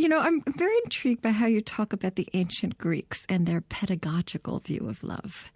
I'm very intrigued by how you talk about the ancient Greeks and their pedagogical view of love.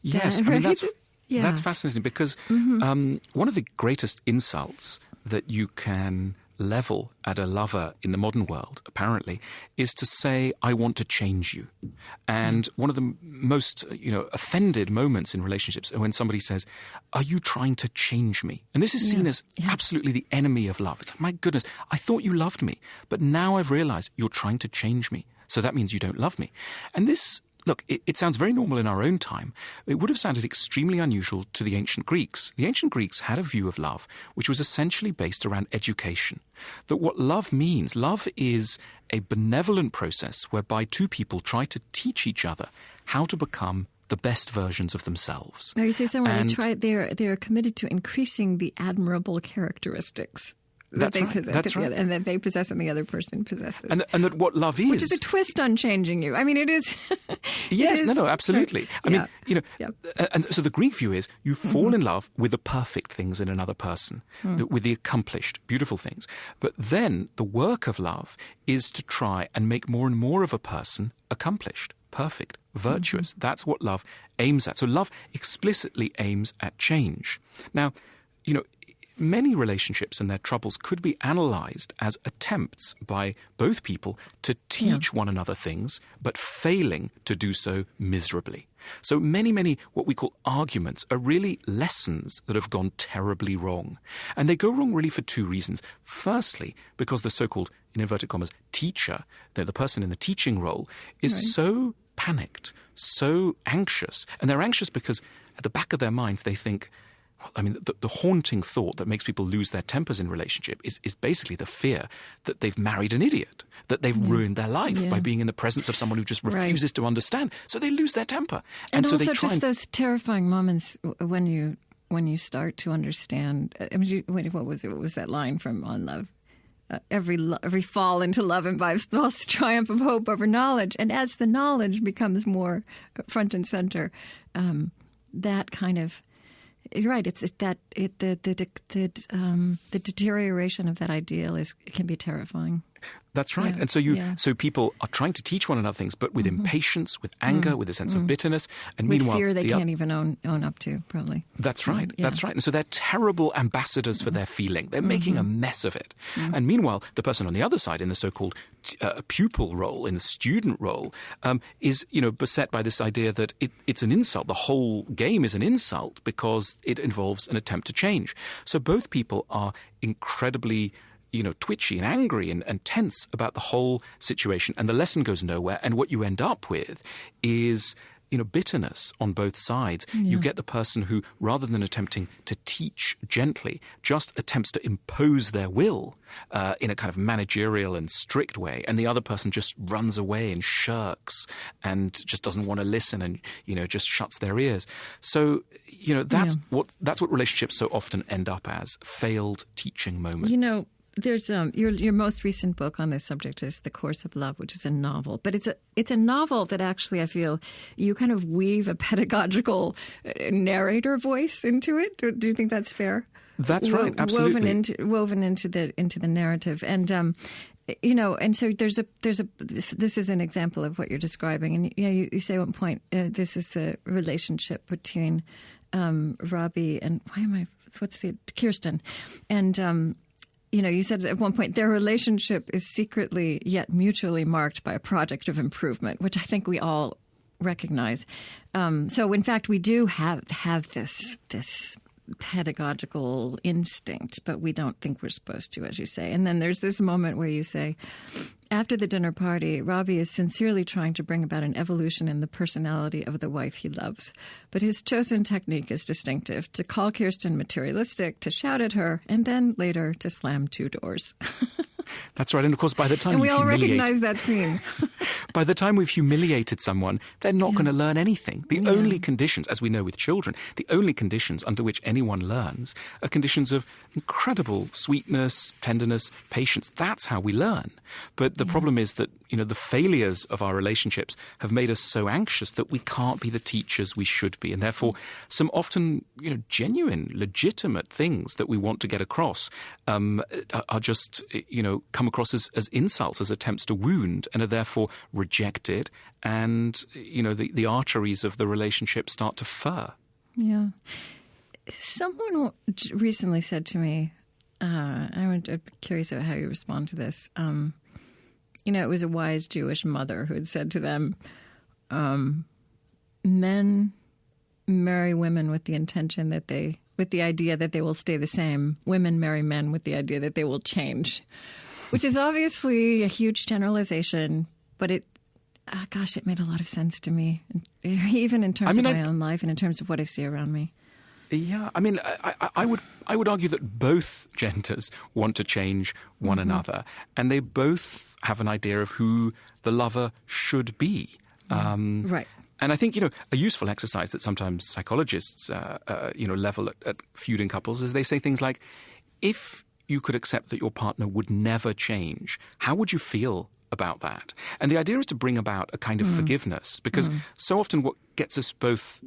Yes, That, I mean, right? that's fascinating because one of the greatest insults that you can level at a lover in the modern world, apparently, is to say, I want to change you. And one of the most, offended moments in relationships are when somebody says, are you trying to change me? And this is seen as absolutely the enemy of love. It's like, my goodness, I thought you loved me, but now I've realized you're trying to change me. So that means you don't love me. And this, look, it sounds very normal in our own time. It would have sounded extremely unusual to the ancient Greeks. The ancient Greeks had a view of love which was essentially based around education. That what love means, love is a benevolent process whereby two people try to teach each other how to become the best versions of themselves. Now you say somewhere they're committed to increasing the admirable characteristics that they possess, that's right. and that they possess and the other person possesses. And that what love is... Which is a twist on changing you. I mean, it is... Yes, no, absolutely. I mean, and so the Greek view is you fall in love with the perfect things in another person, with the accomplished, beautiful things. But then the work of love is to try and make more and more of a person accomplished, perfect, virtuous. That's what love aims at. So love explicitly aims at change. Now, many relationships and their troubles could be analysed as attempts by both people to teach one another things, but failing to do so miserably. So many what we call arguments are really lessons that have gone terribly wrong. And they go wrong really for two reasons. Firstly, because the so-called, in inverted commas, teacher, the person in the teaching role, is so panicked, so anxious. And they're anxious because at the back of their minds they think, I mean, the haunting thought that makes people lose their tempers in relationship is basically the fear that they've married an idiot, that they've ruined their life by being in the presence of someone who just refuses to understand. So they lose their temper. And so also they try just those terrifying moments when you start to understand. I mean, what was it? What was that line from On Love? Every fall into love invites false triumph of hope over knowledge. And as the knowledge becomes more front and center, that kind of... You're right. It's that the deterioration of that ideal can be terrifying. That's right. And so people are trying to teach one another things, but with impatience, with anger, with a sense of bitterness, and with meanwhile fear they can't even own up to, probably. That's right. That's right. And so they're terrible ambassadors for their feeling. They're making a mess of it. And meanwhile, the person on the other side, in the so-called pupil role, in the student role, is beset by this idea that it's an insult. The whole game is an insult because it involves an attempt to change. So both people are incredibly twitchy and angry and tense about the whole situation, and the lesson goes nowhere. And what you end up with is, bitterness on both sides. Yeah. You get the person who, rather than attempting to teach gently, just attempts to impose their will in a kind of managerial and strict way, and the other person just runs away and shirks and just doesn't want to listen and, just shuts their ears. So, that's what relationships so often end up as, failed teaching moments. There's your most recent book on this subject is The Course of Love, which is a novel. But it's a novel that actually I feel you kind of weave a pedagogical narrator voice into it. Do you think that's fair? That's right, absolutely. Woven into the narrative, and and so this is an example of what you're describing. And you say at one point this is the relationship between Robbie and Kirsten, and. You said at one point their relationship is secretly yet mutually marked by a project of improvement, which I think we all recognize. So, in fact, we do have this pedagogical instinct, but we don't think we're supposed to, as you say. And then there's this moment where you say, after the dinner party, Robbie is sincerely trying to bring about an evolution in the personality of the wife he loves. But his chosen technique is distinctive: to call Kirsten materialistic, to shout at her, and then later to slam two doors. That's right. And of course, by the time we all recognize that scene. By the time we've humiliated someone, they're not going to learn anything. The only conditions, as we know with children, the only conditions under which anyone learns are conditions of incredible sweetness, tenderness, patience. That's how we learn. But the problem is that, the failures of our relationships have made us so anxious that we can't be the teachers we should be. And therefore, some often, genuine, legitimate things that we want to get across are just, come across as insults, as attempts to wound, and are therefore rejected, and, the arteries of the relationship start to fur. Yeah. Someone recently said to me, I'm curious about how you respond to this. It was a wise Jewish mother who had said to them, men marry women with the idea that they will stay the same. Women marry men with the idea that they will change, which is obviously a huge generalization, but it made a lot of sense to me, even in terms of my own life and in terms of what I see around me. Yeah, I would argue that both genders want to change one another, and they both have an idea of who the lover should be. Right. And I think, a useful exercise that sometimes psychologists, level at feuding couples is they say things like, if you could accept that your partner would never change, how would you feel about that? And the idea is to bring about a kind of forgiveness, because so often what gets us both,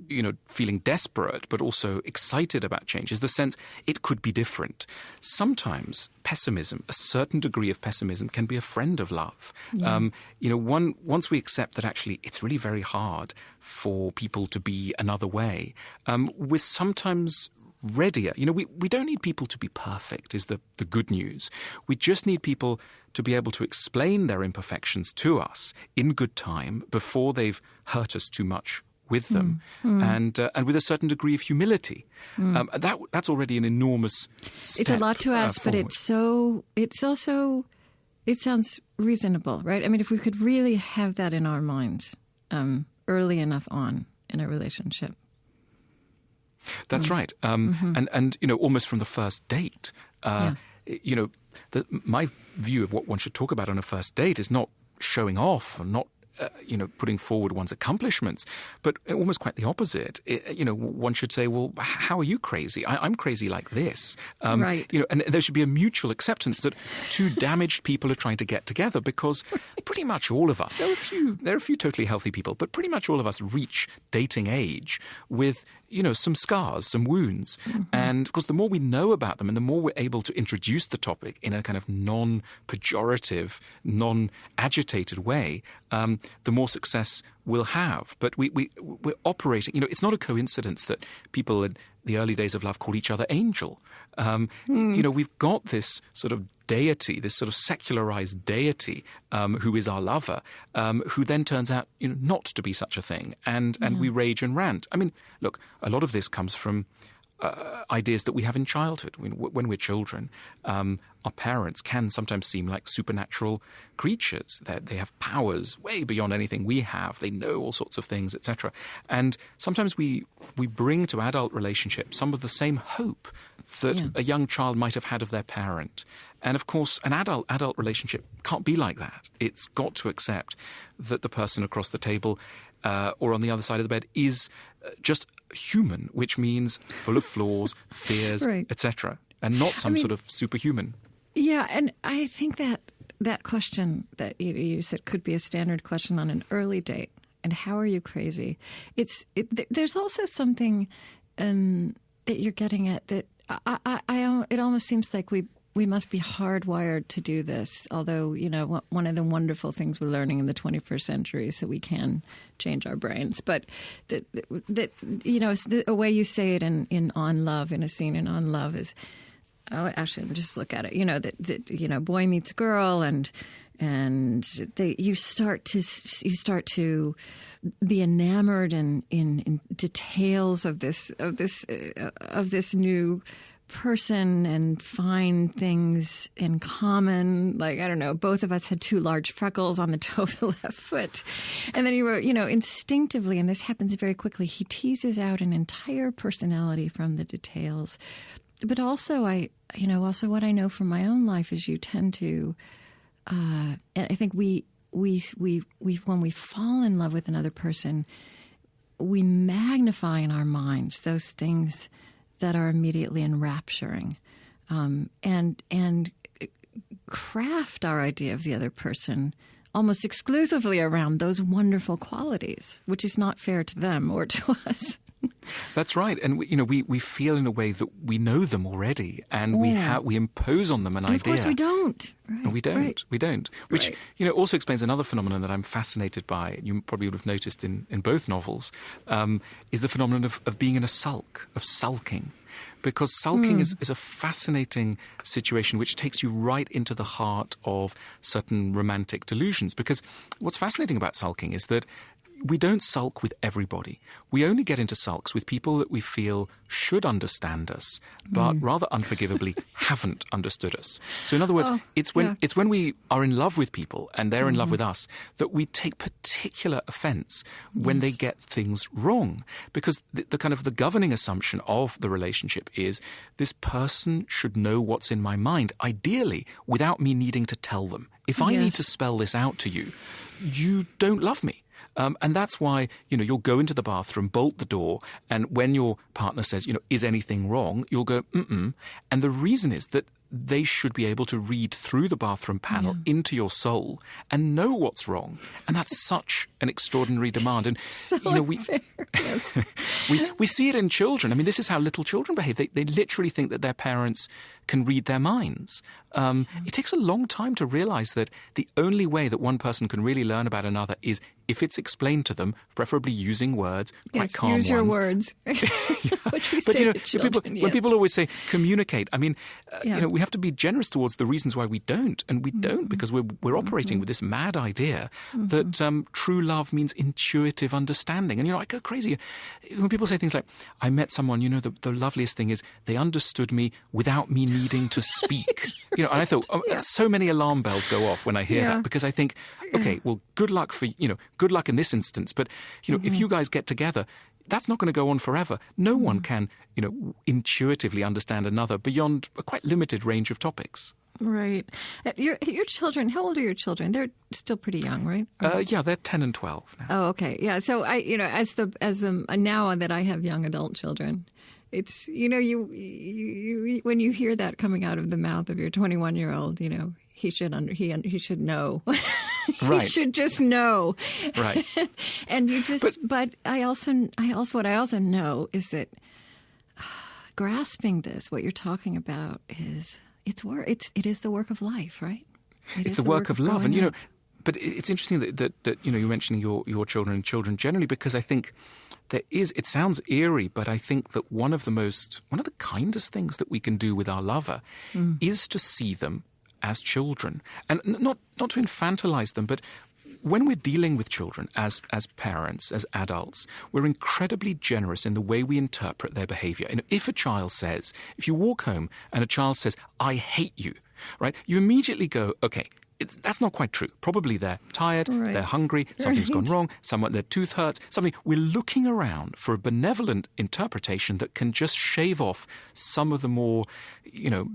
feeling desperate but also excited about change is the sense it could be different. Sometimes pessimism, a certain degree of pessimism, can be a friend of love. Yeah. Once we accept that actually it's really very hard for people to be another way, we're sometimes readier. We don't need people to be perfect, is the good news. We just need people to be able to explain their imperfections to us in good time before they've hurt us too much with them, and with a certain degree of humility. That's already an enormous step. It's a lot to ask, but it sounds reasonable, right? I mean, if we could really have that in our minds early enough on in a relationship. That's right. And almost from the first date, my view of what one should talk about on a first date is not showing off and not, putting forward one's accomplishments, but almost quite the opposite. One should say, well, how are you crazy? I'm crazy like this. Right. And there should be a mutual acceptance that two damaged people are trying to get together, because pretty much all of us, there are a few totally healthy people, but pretty much all of us reach dating age with some scars, some wounds. And of course, the more we know about them and the more we're able to introduce the topic in a kind of non-pejorative, non-agitated way, the more success we'll have. But we're operating, it's not a coincidence that people in the early days of love call each other angel. We've got this sort of deity, this sort of secularized deity who is our lover, who then turns out not to be such a thing. And we rage and rant. I mean, look, a lot of this comes from ideas that we have in childhood. When we're children, our parents can sometimes seem like supernatural creatures. They have powers way beyond anything we have. They know all sorts of things, etc. And sometimes we bring to adult relationships some of the same hope that a young child might have had of their parent. And of course, an adult relationship can't be like that. It's got to accept that the person across the table or on the other side of the bed is just human, which means full of flaws, fears, right, etc., and not some sort of superhuman. Yeah, and I think that question that you said could be a standard question on an early date. And how are you crazy? There's also something that you're getting at that it almost seems like we must be hardwired to do this, although, one of the wonderful things we're learning in the 21st century is that we can change our brains. But, a way you say it in On Love, in a scene in On Love is, actually, just look at it, boy meets girl and you start to be enamored in details of this new person and find things in common. Like, I don't know, both of us had 2 large freckles on the toe of the left foot. And then he wrote, instinctively, and this happens very quickly, he teases out an entire personality from the details. But also, also what I know from my own life is you tend to, and I think we when we fall in love with another person, we magnify in our minds those things that are immediately enrapturing, and craft our idea of the other person almost exclusively around those wonderful qualities, which is not fair to them or to us. That's right. And, we feel in a way that we know them already, and we impose on them an idea. Of course we don't. Right. And we don't. Right. We don't. Which, also explains another phenomenon that I'm fascinated by, you probably would have noticed in both novels, is the phenomenon of being in a sulk, of sulking. Because sulking is a fascinating situation which takes you right into the heart of certain romantic delusions. Because what's fascinating about sulking is that we don't sulk with everybody. We only get into sulks with people that we feel should understand us, but rather unforgivably haven't understood us. So in other words, it's when we are in love with people and they're in love with us that we take particular offense when they get things wrong. Because the kind of the governing assumption of the relationship is this person should know what's in my mind, ideally without me needing to tell them. If I need to spell this out to you, you don't love me. And that's why, you'll go into the bathroom, bolt the door, and when your partner says, is anything wrong, you'll go, mm-mm. And the reason is that they should be able to read through the bathroom panel into your soul and know what's wrong. And that's such an extraordinary demand. And, we see it in children. I mean, this is how little children behave. They literally think that their parents can read their minds. It takes a long time to realize that the only way that one person can really learn about another is if it's explained to them, preferably using words, quite calm ones. Use your words. Which we say to children. When people always say communicate, I mean, we have to be generous towards the reasons why we don't. And we don't because we're operating with this mad idea that true love means intuitive understanding. And, I go crazy when people say things like, I met someone, the loveliest thing is they understood me without me needing to speak. And I thought, so many alarm bells go off when I hear that, because I think, okay, well, good luck good luck in this instance. But, if you guys get together, that's not going to go on forever. No one can, intuitively understand another beyond a quite limited range of topics. Right. Your children, how old are your children? They're still pretty young, right? They're 10 and 12 now. Oh, okay. Yeah. So as now that I have young adult children, it's, you when you hear that coming out of the mouth of your 21-year-old, he should know. Right. He should just know. Right. And but I also what I also know is that grasping this, what you're talking about is it is the work of life, right? It's the work of love. And but it's interesting that you're mentioning your children and children generally, because I think it sounds eerie, but I think that one of the kindest things that we can do with our lover is to see them as children. And not to infantilize them, but when we're dealing with children as parents, as adults, we're incredibly generous in the way we interpret their behavior. And if you walk home and a child says, I hate you, right? You immediately go, okay, that's not quite true. Probably they're tired, they're hungry, something's gone wrong, their tooth hurts, something. We're looking around for a benevolent interpretation that can just shave off some of the more,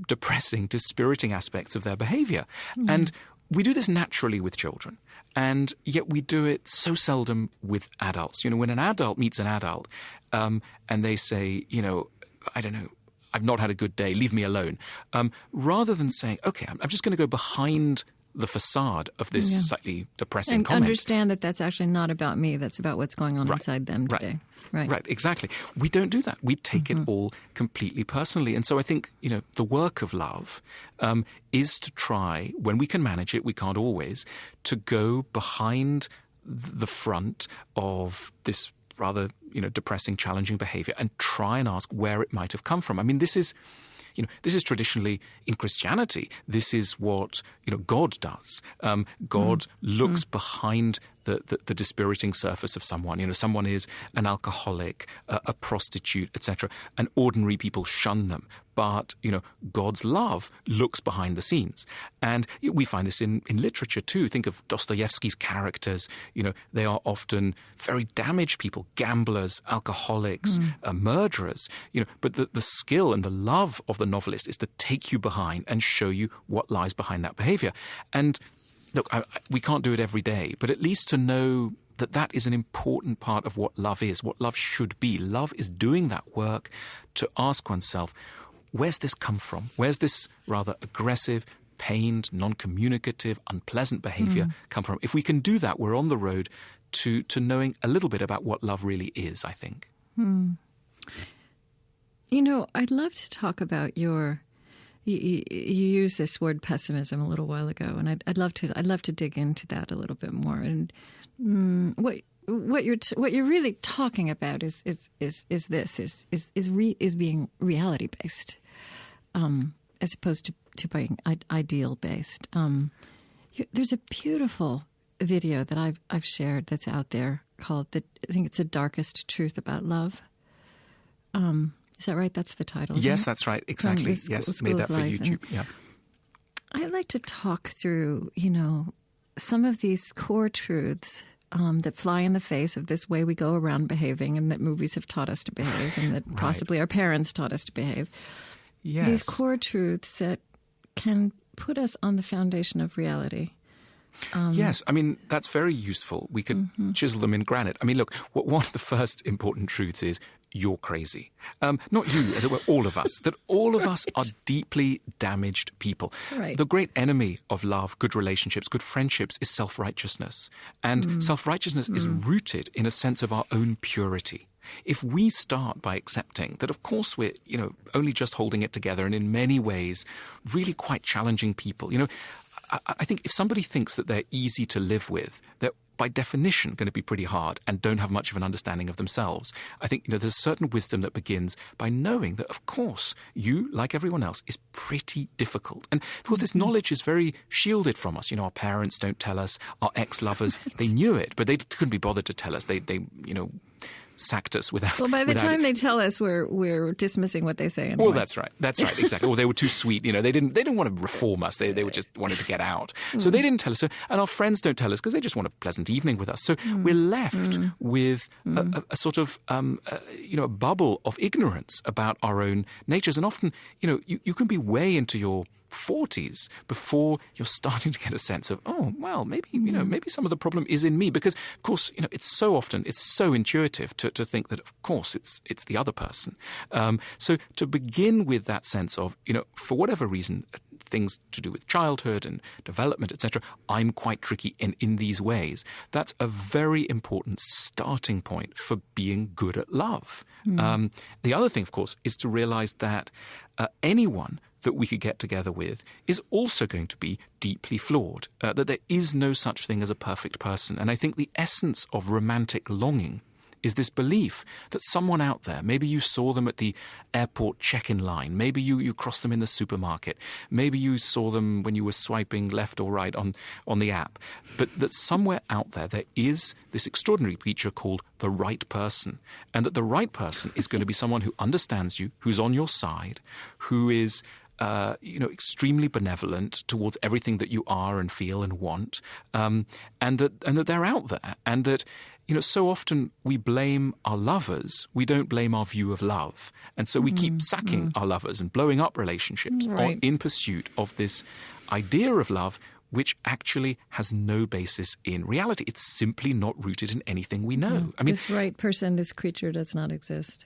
depressing, dispiriting aspects of their behavior. And we do this naturally with children, and yet we do it so seldom with adults. When an adult meets an adult and they say, I don't know, I've not had a good day, leave me alone, rather than saying, okay, I'm just going to go behind the facade of this slightly depressing comment. And understand that that's actually not about me. That's about what's going on inside them today. Right, exactly. We don't do that. We take it all completely personally. And so I think, the work of love is to try, when we can manage it, we can't always, to go behind the front of this rather, depressing, challenging behavior and try and ask where it might have come from. I mean, this is traditionally in Christianity. This is what God does. God looks behind the dispiriting surface of someone. Someone is an alcoholic, a prostitute, etc. And ordinary people shun them. But, God's love looks behind the scenes. And we find this in literature too. Think of Dostoevsky's characters. They are often very damaged people, gamblers, alcoholics, murderers. But the skill and the love of the novelist is to take you behind and show you what lies behind that behavior. And look, we can't do it every day, but at least to know that is an important part of what love is, what love should be. Love is doing that work to ask oneself, where's this come from? Where's this rather aggressive, pained, non-communicative, unpleasant behavior come from? If we can do that, we're on the road to knowing a little bit about what love really is, I think. I'd love to talk about you used this word pessimism a little while ago, and I'd love to dig into that a little bit more. And what you're really talking about is being reality based, as opposed to being ideal based. There's a beautiful video that I've shared that's out there called I think it's The Darkest Truth About Love. Is that right? That's the title. Yes, that's right. Exactly. Yes, made that for YouTube. Yeah. I'd like to talk through, some of these core truths that fly in the face of this way we go around behaving, and that movies have taught us to behave, and that possibly our parents taught us to behave. Yes. These core truths that can put us on the foundation of reality. Yes, I mean, that's very useful. We could chisel them in granite. I mean, look, one of the first important truths is you're crazy. Not you, as it were, all of us. That all of us are deeply damaged people. Right. The great enemy of love, good relationships, good friendships is self-righteousness. And self-righteousness is rooted in a sense of our own purity. If we start by accepting that, of course, we're, only just holding it together and in many ways really quite challenging people, I think if somebody thinks that they're easy to live with, they're by definition going to be pretty hard and don't have much of an understanding of themselves. I think there's a certain wisdom that begins by knowing that, of course, you, like everyone else, is pretty difficult. And of course, this knowledge is very shielded from us. Our parents don't tell us. Our ex-lovers, they knew it, but they couldn't be bothered to tell us. They sacked us without. Well, by the time they tell us, we're dismissing what they say. Anyway. Well, that's right, exactly. Or they were too sweet. They didn't want to reform us. They were just wanted to get out. So they didn't tell us. And our friends don't tell us because they just want a pleasant evening with us. So we're left with a sort of a bubble of ignorance about our own natures. And often, you can be way into your 40s before you're starting to get a sense of, maybe some of the problem is in me, because of course it's so intuitive to think that of course it's the other person. So to begin with that sense of for whatever reason, things to do with childhood and development, etc., I'm quite tricky in these ways. That's a very important starting point for being good at love. The other thing, of course, is to realize that anyone that we could get together with is also going to be deeply flawed, that there is no such thing as a perfect person. And I think the essence of romantic longing is this belief that someone out there, maybe you saw them at the airport check-in line, maybe you crossed them in the supermarket, maybe you saw them when you were swiping left or right on the app, but that somewhere out there is this extraordinary creature called the right person, and that the right person is going to be someone who understands you, who's on your side, who is extremely benevolent towards everything that you are and feel and want, and that they're out there, and that so often we blame our lovers, we don't blame our view of love, and so we keep sacking our lovers and blowing up relationships in pursuit of this idea of love, which actually has no basis in reality. It's simply not rooted in anything we know. I mean, this right person, this creature does not exist.